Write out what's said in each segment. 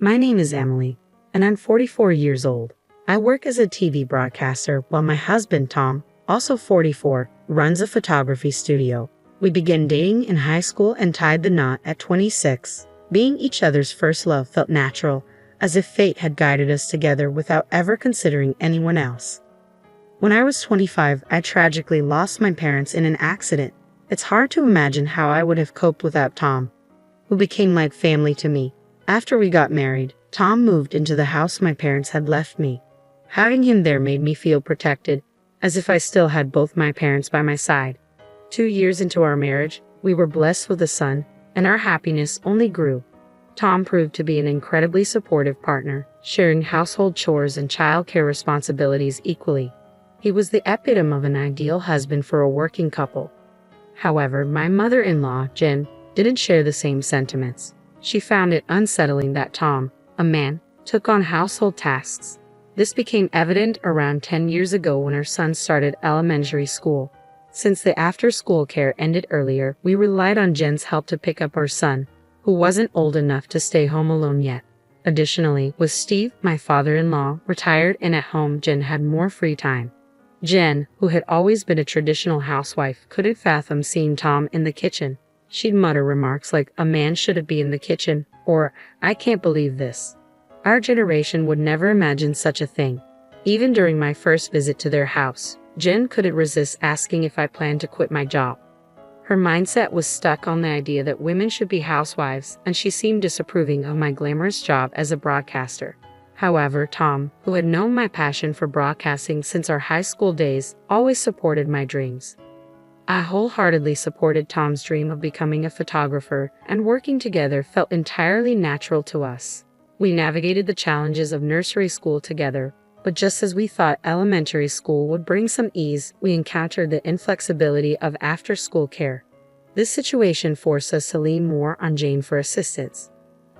My name is Emily, and I'm 44 years old. I work as a TV broadcaster while my husband, Tom, also 44, runs a photography studio. We began dating in high school and tied the knot at 26. Being each other's first love felt natural, as if fate had guided us together without ever considering anyone else. When I was 25, I tragically lost my parents in an accident. It's hard to imagine how I would have coped without Tom, who became like family to me. After we got married, Tom moved into the house my parents had left me. Having him there made me feel protected, as if I still had both my parents by my side. 2 years into our marriage, we were blessed with a son, and our happiness only grew. Tom proved to be an incredibly supportive partner, sharing household chores and childcare responsibilities equally. He was the epitome of an ideal husband for a working couple. However, my mother-in-law, Jen, didn't share the same sentiments. She found it unsettling that Tom, a man, took on household tasks. This became evident around 10 years ago when our son started elementary school. Since the after-school care ended earlier, we relied on Jen's help to pick up our son, who wasn't old enough to stay home alone yet. Additionally, with Steve, my father-in-law, retired and at home, Jen had more free time. Jen, who had always been a traditional housewife, couldn't fathom seeing Tom in the kitchen. She'd mutter remarks like, "A man shouldn't be in the kitchen," or, "I can't believe this." Our generation would never imagine such a thing. Even during my first visit to their house, Jen couldn't resist asking if I planned to quit my job. Her mindset was stuck on the idea that women should be housewives, and she seemed disapproving of my glamorous job as a broadcaster. However, Tom, who had known my passion for broadcasting since our high school days, always supported my dreams. I wholeheartedly supported Tom's dream of becoming a photographer, and working together felt entirely natural to us. We navigated the challenges of nursery school together, but just as we thought elementary school would bring some ease, we encountered the inflexibility of after-school care. This situation forced us to lean more on Jane for assistance.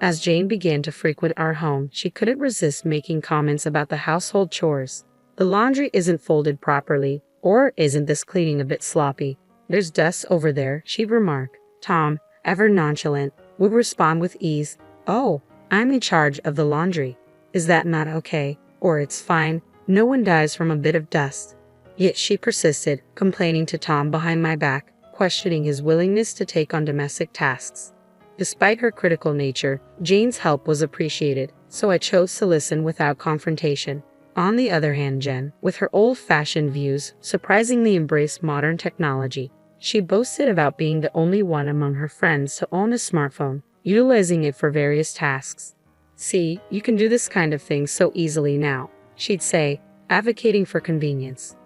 As Jane began to frequent our home, she couldn't resist making comments about the household chores. "The laundry isn't folded properly," or "Isn't this cleaning a bit sloppy? There's dust over there," she'd remark. Tom, ever nonchalant, would respond with ease, "Oh, I'm in charge of the laundry. Is that not okay? Or it's fine. No one dies from a bit of dust." Yet she persisted, complaining to Tom behind my back, questioning his willingness to take on domestic tasks. Despite her critical nature, Jane's help was appreciated, so I chose to listen without confrontation. On the other hand, Jen, with her old-fashioned views, surprisingly embraced modern technology. She boasted about being the only one among her friends to own a smartphone, utilizing it for various tasks. "See, you can do this kind of thing so easily now," she'd say, advocating for convenience.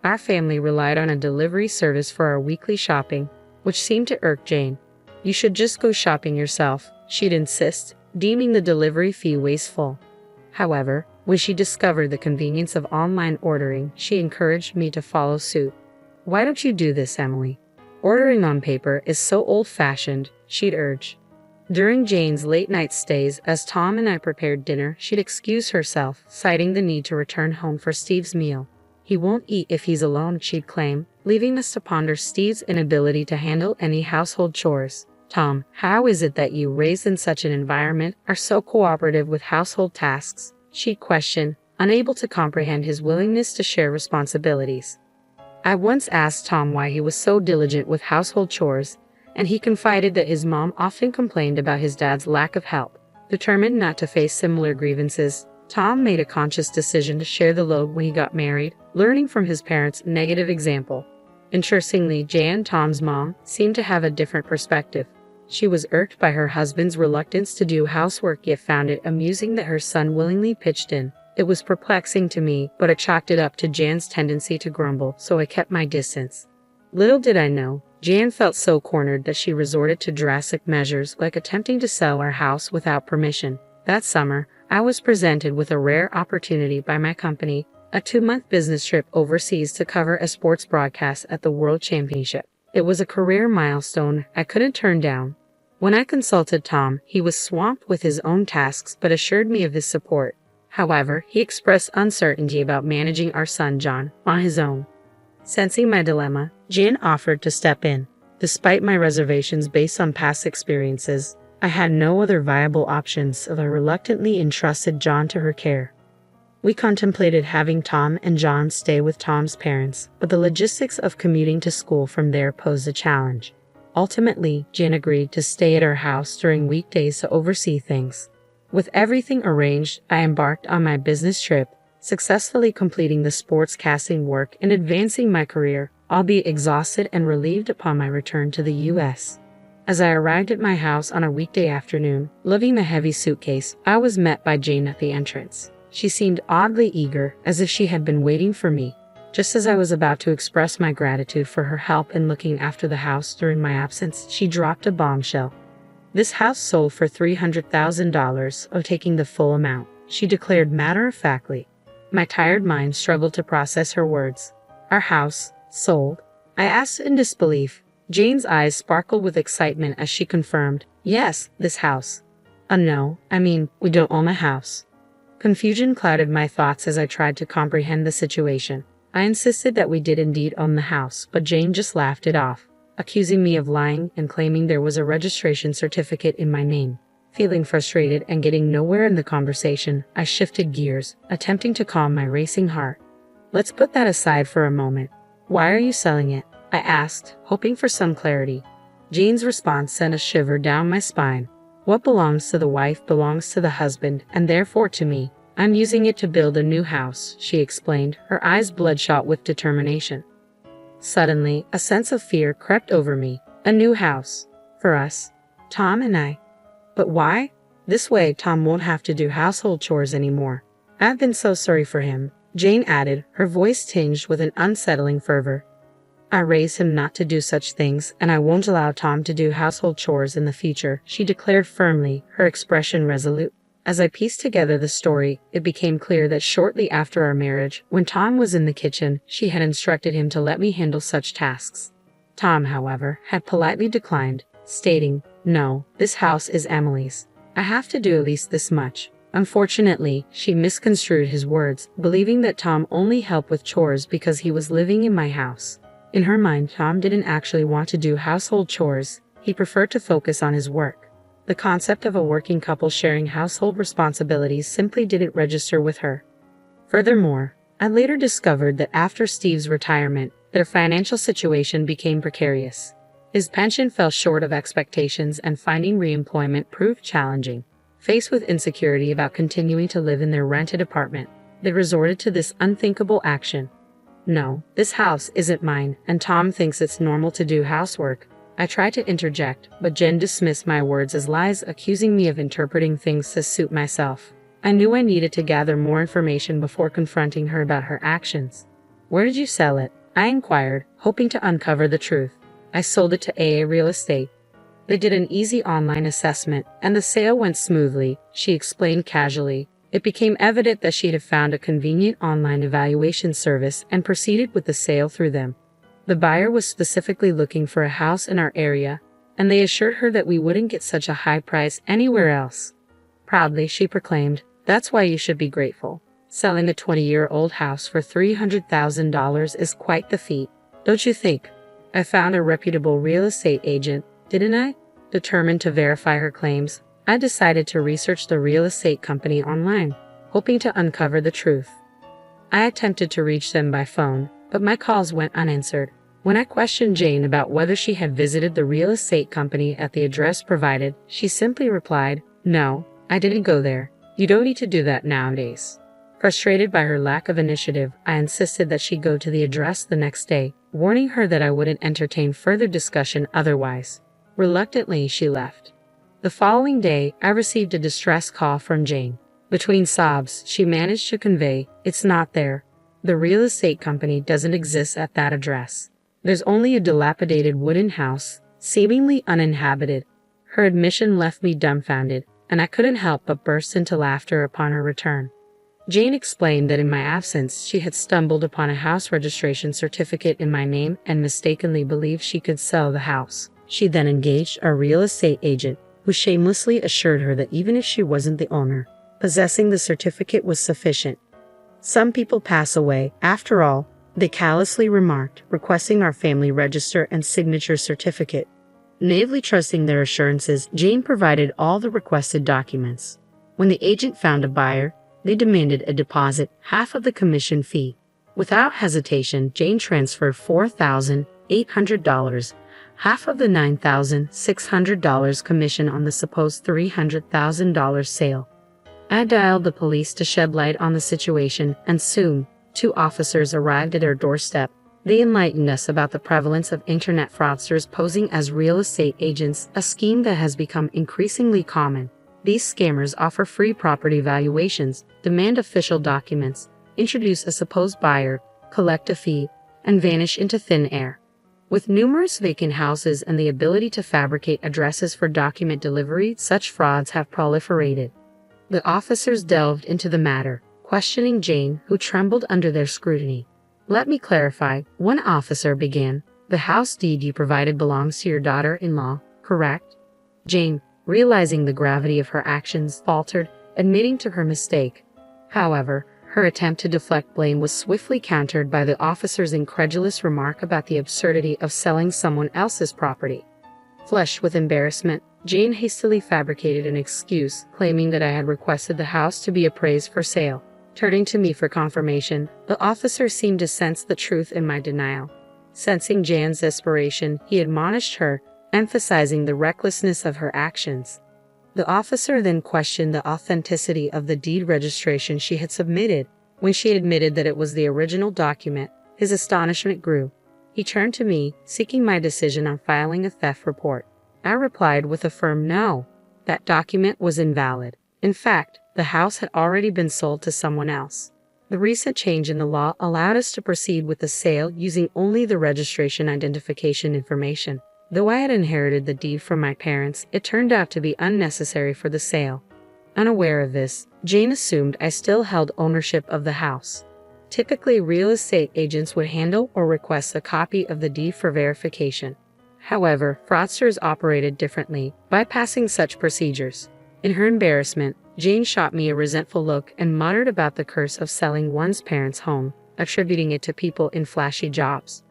Our family relied on a delivery service for our weekly shopping, which seemed to irk Jane. "You should just go shopping yourself," she'd insist, deeming the delivery fee wasteful. However, when she discovered the convenience of online ordering, she encouraged me to follow suit. "Why don't you do this, Emily? Ordering on paper is so old-fashioned," she'd urge. During Jane's late-night stays, as Tom and I prepared dinner, she'd excuse herself, citing the need to return home for Steve's meal. "He won't eat if he's alone," she'd claim, leaving us to ponder Steve's inability to handle any household chores. "Tom, how is it that you, raised in such an environment, are so cooperative with household tasks?" she'd question, unable to comprehend his willingness to share responsibilities. I once asked Tom why he was so diligent with household chores, and he confided that his mom often complained about his dad's lack of help. Determined not to face similar grievances, Tom made a conscious decision to share the load when he got married, learning from his parents' negative example. Interestingly, Jan, Tom's mom, seemed to have a different perspective. She was irked by her husband's reluctance to do housework, yet found it amusing that her son willingly pitched in. It was perplexing to me, but I chalked it up to Jan's tendency to grumble, so I kept my distance. Little did I know, Jan felt so cornered that she resorted to drastic measures like attempting to sell our house without permission. That summer, I was presented with a rare opportunity by my company, a 2-month business trip overseas to cover a sports broadcast at the World Championship. It was a career milestone I couldn't turn down. When I consulted Tom, he was swamped with his own tasks but assured me of his support. However, he expressed uncertainty about managing our son John on his own. Sensing my dilemma, Jan offered to step in. Despite my reservations based on past experiences, I had no other viable options, so I reluctantly entrusted John to her care. We contemplated having Tom and John stay with Tom's parents, but the logistics of commuting to school from there posed a challenge. Ultimately, Jen agreed to stay at our house during weekdays to oversee things. With everything arranged, I embarked on my business trip, successfully completing the sportscasting work and advancing my career, albeit exhausted and relieved upon my return to the U.S. As I arrived at my house on a weekday afternoon, lugging a heavy suitcase, I was met by Jane at the entrance. She seemed oddly eager, as if she had been waiting for me. Just as I was about to express my gratitude for her help in looking after the house during my absence, she dropped a bombshell. "This house sold for $300,000, or taking the full amount," she declared matter-of-factly. My tired mind struggled to process her words. "Our house sold?" I asked in disbelief. Jane's eyes sparkled with excitement as she confirmed, "Yes, this house." No, I mean, we don't own a house." Confusion clouded my thoughts as I tried to comprehend the situation. I insisted that we did indeed own the house, but Jane just laughed it off, accusing me of lying and claiming there was a registration certificate in my name. Feeling frustrated and getting nowhere in the conversation, I shifted gears, attempting to calm my racing heart. "Let's put that aside for a moment. Why are you selling it?" I asked, hoping for some clarity. Jane's response sent a shiver down my spine. "What belongs to the wife belongs to the husband, and therefore to me. I'm using it to build a new house," she explained, her eyes bloodshot with determination. Suddenly, a sense of fear crept over me. A new house. For us. Tom and I. But why? This way, Tom won't have to do household chores anymore. "I've been so sorry for him," Jane added, her voice tinged with an unsettling fervor. "I raised him not to do such things, and I won't allow Tom to do household chores in the future," she declared firmly, her expression resolute. As I pieced together the story, it became clear that shortly after our marriage, when Tom was in the kitchen, she had instructed him to let me handle such tasks. Tom, however, had politely declined, stating, "No, this house is Emily's. I have to do at least this much." Unfortunately, she misconstrued his words, believing that Tom only helped with chores because he was living in my house. In her mind, Tom didn't actually want to do household chores. He preferred to focus on his work. The concept of a working couple sharing household responsibilities simply didn't register with her. Furthermore, I later discovered that after Steve's retirement, their financial situation became precarious. His pension fell short of expectations and finding re-employment proved challenging. Faced with insecurity about continuing to live in their rented apartment, they resorted to this unthinkable action. "No, this house isn't mine, and Tom thinks it's normal to do housework." I tried to interject, but Jen dismissed my words as lies, accusing me of interpreting things to suit myself. I knew I needed to gather more information before confronting her about her actions. "Where did you sell it?" I inquired, hoping to uncover the truth. "I sold it to AA Real Estate." They did an easy online assessment, and the sale went smoothly, she explained casually. It became evident that she had found a convenient online evaluation service and proceeded with the sale through them. The buyer was specifically looking for a house in our area, and they assured her that we wouldn't get such a high price anywhere else. Proudly, she proclaimed, "That's why you should be grateful. Selling a 20-year-old house for $300,000 is quite the feat, don't you think?" I found a reputable real estate agent, didn't I? Determined to verify her claims, I decided to research the real estate company online, hoping to uncover the truth. I attempted to reach them by phone, but my calls went unanswered. When I questioned Jane about whether she had visited the real estate company at the address provided, she simply replied, "No, I didn't go there. You don't need to do that nowadays." Frustrated by her lack of initiative, I insisted that she go to the address the next day, warning her that I wouldn't entertain further discussion otherwise. Reluctantly, she left. The following day, I received a distress call from Jane. Between sobs, she managed to convey, "It's not there. The real estate company doesn't exist at that address. There's only a dilapidated wooden house, seemingly uninhabited." Her admission left me dumbfounded, and I couldn't help but burst into laughter upon her return. Jane explained that in my absence, she had stumbled upon a house registration certificate in my name and mistakenly believed she could sell the house. She then engaged a real estate agent, who shamelessly assured her that even if she wasn't the owner, possessing the certificate was sufficient. "Some people pass away, after all," they callously remarked, requesting our family register and signature certificate. Naively trusting their assurances, Jane provided all the requested documents. When the agent found a buyer, they demanded a deposit, half of the commission fee. Without hesitation, Jane transferred $4,800, half of the $9,600 commission on the supposed $300,000 sale. I dialed the police to shed light on the situation, and soon, 2 officers arrived at our doorstep. They enlightened us about the prevalence of internet fraudsters posing as real estate agents, a scheme that has become increasingly common. These scammers offer free property valuations, demand official documents, introduce a supposed buyer, collect a fee, and vanish into thin air. With numerous vacant houses and the ability to fabricate addresses for document delivery, such frauds have proliferated. The officers delved into the matter, questioning Jane, who trembled under their scrutiny. "Let me clarify," one officer began. "The house deed you provided belongs to your daughter-in-law, correct?" Jane, realizing the gravity of her actions, faltered, admitting to her mistake. However, her attempt to deflect blame was swiftly countered by the officer's incredulous remark about the absurdity of selling someone else's property. Flushed with embarrassment, Jane hastily fabricated an excuse, claiming that I had requested the house to be appraised for sale. Turning to me for confirmation, the officer seemed to sense the truth in my denial. Sensing Jane's desperation, he admonished her, emphasizing the recklessness of her actions. The officer then questioned the authenticity of the deed registration she had submitted. When she admitted that it was the original document, his astonishment grew. He turned to me, seeking my decision on filing a theft report. I replied with a firm no. That document was invalid. In fact, the house had already been sold to someone else. The recent change in the law allowed us to proceed with the sale using only the registration identification information. Though I had inherited the deed from my parents, it turned out to be unnecessary for the sale. Unaware of this, Jane assumed I still held ownership of the house. Typically, real estate agents would handle or request a copy of the deed for verification. However, fraudsters operated differently, bypassing such procedures. In her embarrassment, Jane shot me a resentful look and muttered about the curse of selling one's parents' home, attributing it to people in flashy jobs.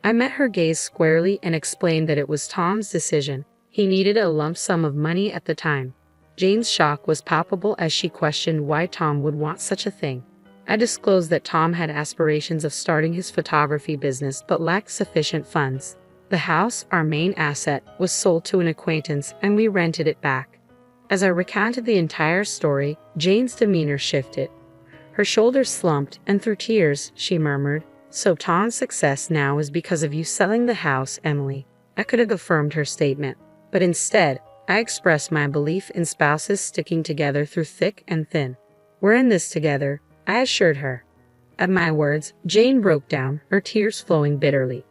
I met her gaze squarely and explained that it was Tom's decision. He needed a lump sum of money at the time. Jane's shock was palpable as she questioned why Tom would want such a thing. I disclosed that Tom had aspirations of starting his photography business but lacked sufficient funds. The house, our main asset, was sold to an acquaintance and we rented it back. As I recounted the entire story, Jane's demeanor shifted. Her shoulders slumped, and through tears, she murmured, "So Tom's success now is because of you selling the house, Emily." I could have affirmed her statement, but instead, I expressed my belief in spouses sticking together through thick and thin. "We're in this together," I assured her. At my words, Jane broke down, her tears flowing bitterly.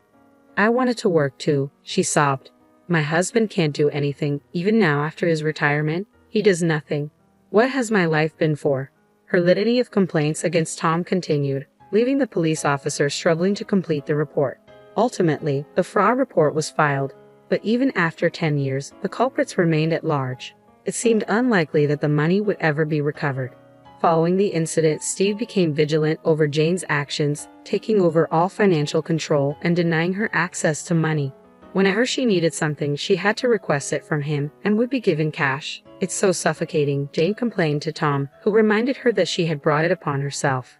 "I wanted to work too," she sobbed. "My husband can't do anything, even now after his retirement. He does nothing. What has my life been for?" Her litany of complaints against Tom continued, leaving the police officer struggling to complete the report. Ultimately, the fraud report was filed, but even after 10 years, the culprits remained at large. It seemed unlikely that the money would ever be recovered. Following the incident, Steve became vigilant over Jane's actions, taking over all financial control and denying her access to money. Whenever she needed something, she had to request it from him and would be given cash. "It's so suffocating," Jane complained to Tom, who reminded her that she had brought it upon herself.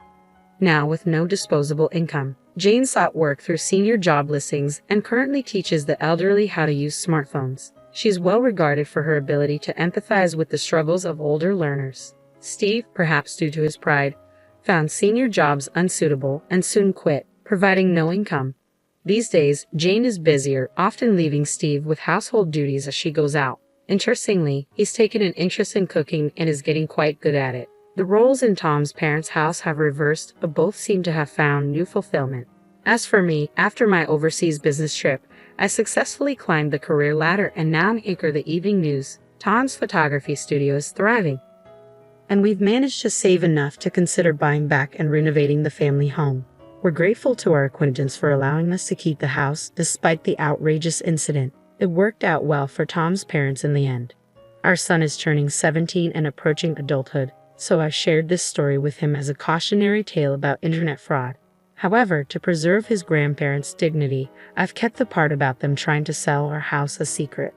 Now, with no disposable income, Jane sought work through senior job listings and currently teaches the elderly how to use smartphones. She is well regarded for her ability to empathize with the struggles of older learners. Steve, perhaps due to his pride, found senior jobs unsuitable and soon quit, providing no income. These days, Jane is busier, often leaving Steve with household duties as she goes out. Interestingly, he's taken an interest in cooking and is getting quite good at it. The roles in Tom's parents' house have reversed, but both seem to have found new fulfillment. As for me, after my overseas business trip, I successfully climbed the career ladder and now anchor the evening news. Tom's photography studio is thriving. And we've managed to save enough to consider buying back and renovating the family home. We're grateful to our acquaintance for allowing us to keep the house despite the outrageous incident. It worked out well for Tom's parents in the end. Our son is turning 17 and approaching adulthood, so I shared this story with him as a cautionary tale about internet fraud. However, to preserve his grandparents' dignity, I've kept the part about them trying to sell our house a secret.